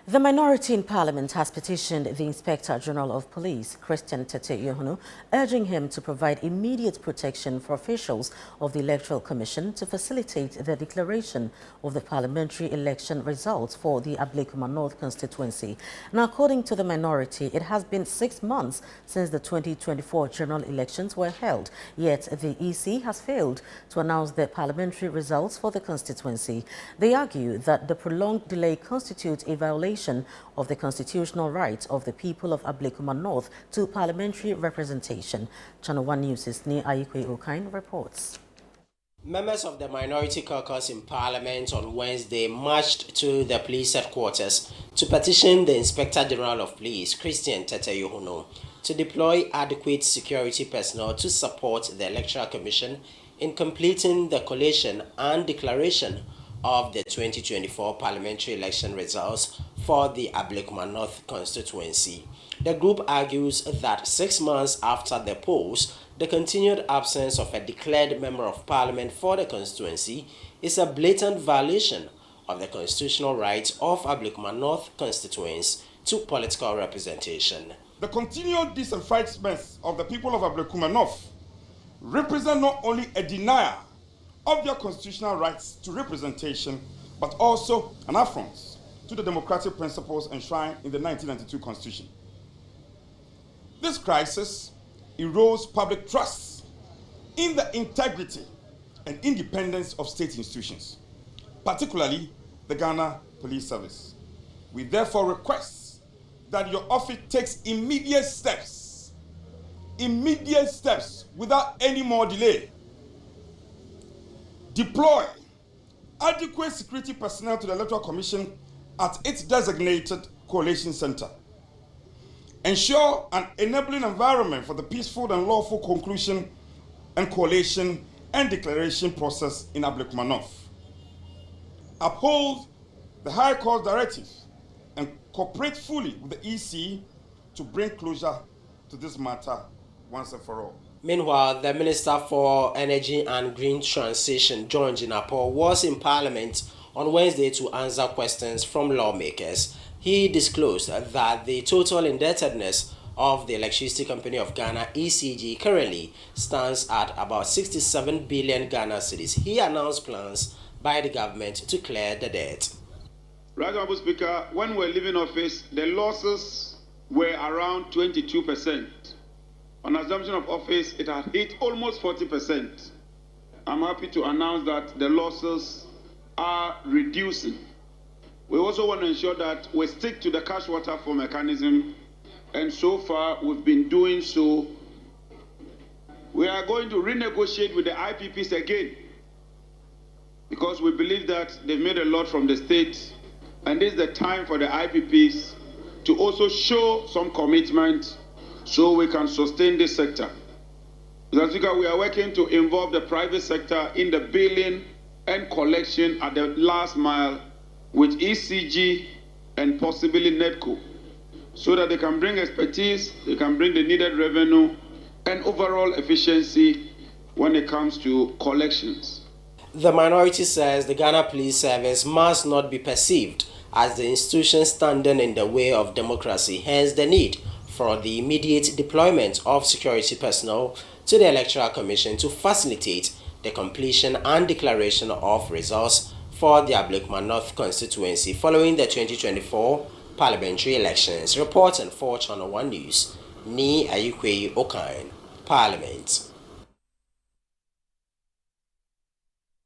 The minority in Parliament has petitioned the Inspector General of Police, Christian Tete Yohunu, urging him to provide immediate protection for officials of the Electoral Commission to facilitate the declaration of the parliamentary election results for the Ablekuma North constituency. Now, according to the minority, it has been 6 months since the 2024 general elections were held, yet the EC has failed to announce the parliamentary results for the constituency. They argue that the prolonged delay constitutes a violation of the constitutional rights of the people of Ablekuma North to parliamentary representation. ChannelOne News' Ni Ayikwe Okain reports. Members of the minority caucus in Parliament on Wednesday marched to the police headquarters to petition the Inspector General of Police, Christian Tete Yohunu, to deploy adequate security personnel to support the Electoral Commission in completing the collation and declaration of the 2024 parliamentary election results for the Ablekuma North constituency. The group argues that 6 months after the polls, the continued absence of a declared member of parliament for the constituency is a blatant violation of the constitutional rights of Ablekuma North constituents to political representation. The continued disenfranchisement of the people of Ablekuma North represent not only a denial of their constitutional rights to representation, but also an affront to the democratic principles enshrined in the 1992 Constitution. This crisis erodes public trust in the integrity and independence of state institutions, particularly the Ghana Police Service. We therefore request that your office takes immediate steps without any more delay. Deploy adequate security personnel to the Electoral Commission at its designated collation center. Ensure an enabling environment for the peaceful and lawful conclusion and collation and declaration process in Ablekuma North. Uphold the High Court directive and cooperate fully with the EC to bring closure to this matter once and for all. Meanwhile, the Minister for Energy and Green Transition, John Jinapor, was in Parliament on Wednesday to answer questions from lawmakers. He disclosed that the total indebtedness of the Electricity Company of Ghana, ECG, currently stands at about 67 billion Ghana cedis. He announced plans by the government to clear the debt. Right, Honorable Speaker, when we were leaving office, the losses were around 22%. On assumption of office, it had hit almost 40%. I'm happy to announce that the losses are reducing. We also want to ensure that we stick to the cash water flow mechanism, and so far we've been doing so. We are going to renegotiate with the IPPs again, because we believe that they've made a lot from the state, and this is the time for the IPPs to also show some commitment so we can sustain this sector. Mr. Speaker, we are working to involve the private sector in the billing and collection at the last mile with ECG and possibly NEDCO, so that they can bring expertise, they can bring the needed revenue and overall efficiency when it comes to collections. The minority says the Ghana Police Service must not be perceived as the institution standing in the way of democracy, hence the need for the immediate deployment of security personnel to the Electoral Commission to facilitate the completion and declaration of results for the Ablekuma North constituency following the 2024 parliamentary elections. Reporting for ChannelOne News, Ni Ayikwe Okain, Parliament.